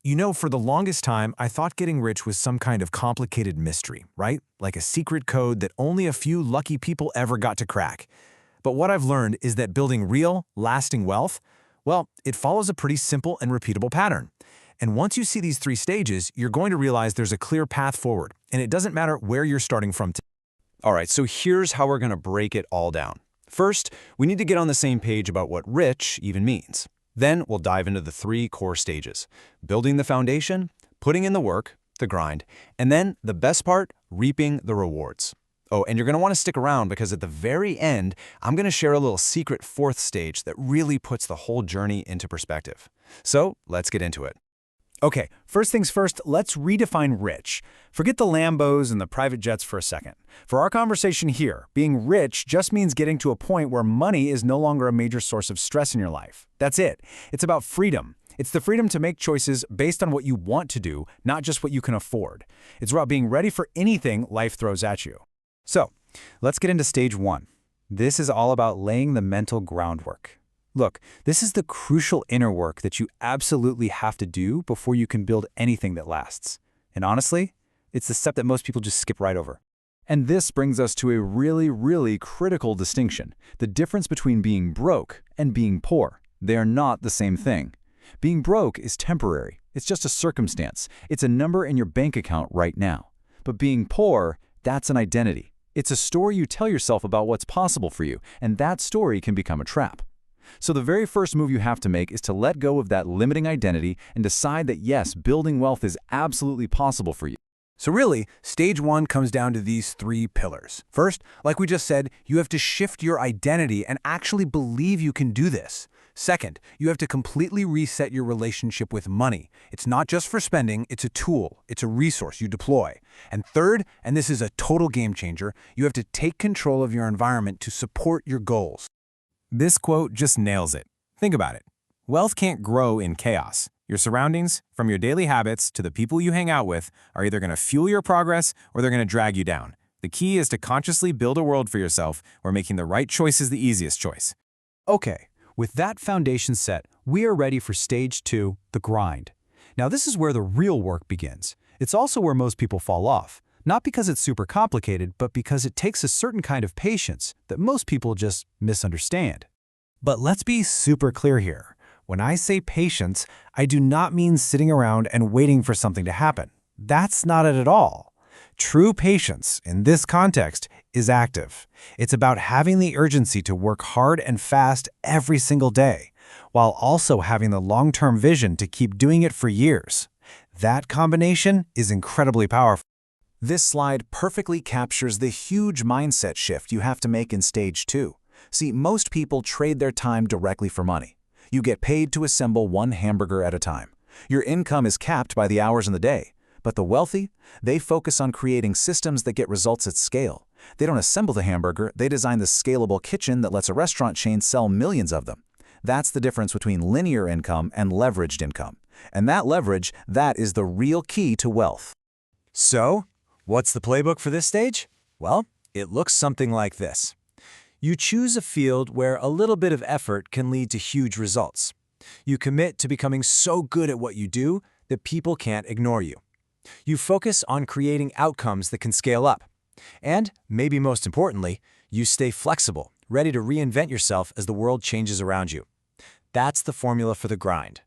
For the longest time, I thought getting rich was some kind of complicated mystery, right? Like a secret code that only a few lucky people ever got to crack. But what I've learned is that building real, lasting wealth, well, it follows a pretty simple and repeatable pattern. And once you see these three stages, you're going to realize there's a clear path forward, and it doesn't matter where you're starting from. All right, so here's how we're going to break it all down. First, we need to get on the same page about what rich even means. Then we'll dive into the three core stages: building the foundation, putting in the work, the grind, and then the best part, reaping the rewards. Oh, and you're going to want to stick around because at the very end, I'm going to share a little secret fourth stage that really puts the whole journey into perspective. So let's get into it. Okay, first things first, let's redefine rich. Forget the Lambos and the private jets for a second. For our conversation here, being rich just means getting to a point where money is no longer a major source of stress in your life. That's it. It's about freedom. It's the freedom to make choices based on what you want to do, not just what you can afford. It's about being ready for anything life throws at you. So, let's get into stage one. This is all about laying the mental groundwork. Look, this is the crucial inner work that you absolutely have to do before you can build anything that lasts. And honestly, it's the step that most people just skip right over. And this brings us to a really critical distinction: the difference between being broke and being poor. They are not the same thing. Being broke is temporary. It's just a circumstance. It's a number in your bank account right now. But being poor, that's an identity. It's a story you tell yourself about what's possible for you, and that story can become a trap. So the very first move you have to make is to let go of that limiting identity and decide that yes, building wealth is absolutely possible for you. So really, stage one comes down to these three pillars. First, like we just said, you have to shift your identity and actually believe you can do this. Second, you have to completely reset your relationship with money. It's not just for spending, it's a tool, it's a resource you deploy. And third, and this is a total game changer, you have to take control of your environment to support your goals. This quote just nails it. Think about it. Wealth can't grow in chaos. Your surroundings, from your daily habits to the people you hang out with, are either going to fuel your progress or they're going to drag you down. The key is to consciously build a world for yourself where making the right choice is the easiest choice. Okay, with that foundation set, we are ready for stage two, the grind. Now this is where the real work begins. It's also where most people fall off. Not because it's super complicated, but because it takes a certain kind of patience that most people just misunderstand. But let's be super clear here. When I say patience, I do not mean sitting around and waiting for something to happen. That's not it at all. True patience, in this context, is active. It's about having the urgency to work hard and fast every single day, while also having the long-term vision to keep doing it for years. That combination is incredibly powerful. This slide perfectly captures the huge mindset shift you have to make in stage two. See, most people trade their time directly for money. You get paid to assemble one hamburger at a time. Your income is capped by the hours in the day. But the wealthy, they focus on creating systems that get results at scale. They don't assemble the hamburger, they design the scalable kitchen that lets a restaurant chain sell millions of them. That's the difference between linear income and leveraged income. And that leverage, that is the real key to wealth. So, what's the playbook for this stage? Well, it looks something like this. You choose a field where a little bit of effort can lead to huge results. You commit to becoming so good at what you do that people can't ignore you. You focus on creating outcomes that can scale up. And, maybe most importantly, you stay flexible, ready to reinvent yourself as the world changes around you. That's the formula for the grind.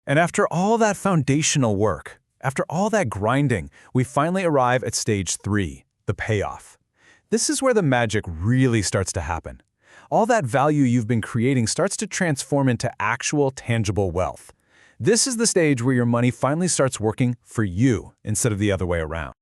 And after all that foundational work, after all that grinding, we finally arrive at stage three, the payoff. This is where the magic really starts to happen. All that value you've been creating starts to transform into actual, tangible wealth. This is the stage where your money finally starts working for you instead of the other way around.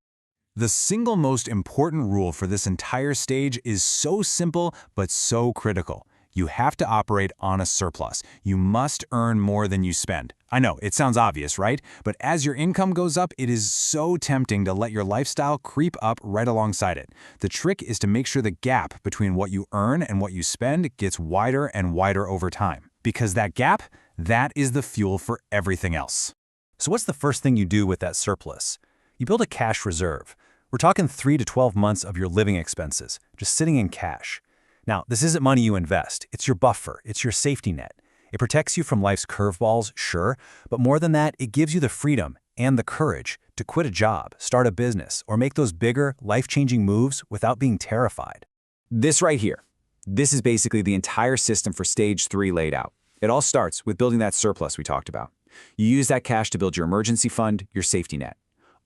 The single most important rule for this entire stage is so simple but so critical. You have to operate on a surplus. You must earn more than you spend. I know, it sounds obvious, right? But as your income goes up, it is so tempting to let your lifestyle creep up right alongside it. The trick is to make sure the gap between what you earn and what you spend gets wider and wider over time. Because that gap, that is the fuel for everything else. So what's the first thing you do with that surplus? You build a cash reserve. We're talking 3 to 12 months of your living expenses, just sitting in cash. Now, this isn't money you invest. It's your buffer. It's your safety net. It protects you from life's curveballs, sure, but more than that, it gives you the freedom and the courage to quit a job, start a business, or make those bigger, life-changing moves without being terrified. This right here, this is basically the entire system for stage 3 laid out. It all starts with building that surplus we talked about. You use that cash to build your emergency fund, your safety net.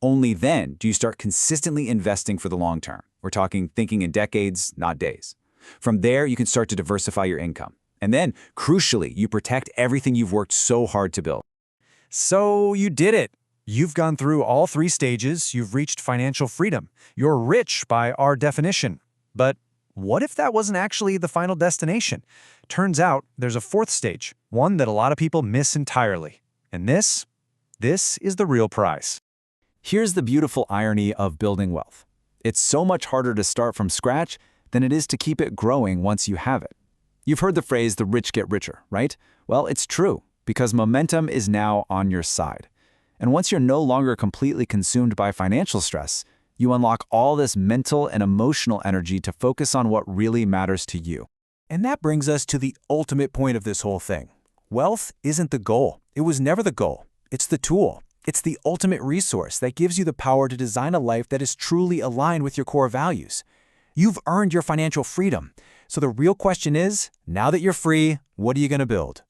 Only then do you start consistently investing for the long term. We're talking thinking in decades, not days. From there, you can start to diversify your income. And then, crucially, you protect everything you've worked so hard to build. So you did it. You've gone through all 3 stages. You've reached financial freedom. You're rich by our definition. But what if that wasn't actually the final destination? Turns out there's a 4th stage, one that a lot of people miss entirely. And this is the real prize. Here's the beautiful irony of building wealth. It's so much harder to start from scratch than it is to keep it growing once you have it. You've heard the phrase, the rich get richer, right? Well, it's true, because momentum is now on your side. And once you're no longer completely consumed by financial stress, you unlock all this mental and emotional energy to focus on what really matters to you. And that brings us to the ultimate point of this whole thing. Wealth isn't the goal. It was never the goal. It's the tool. It's the ultimate resource that gives you the power to design a life that is truly aligned with your core values. You've earned your financial freedom. So the real question is, now that you're free, what are you going to build?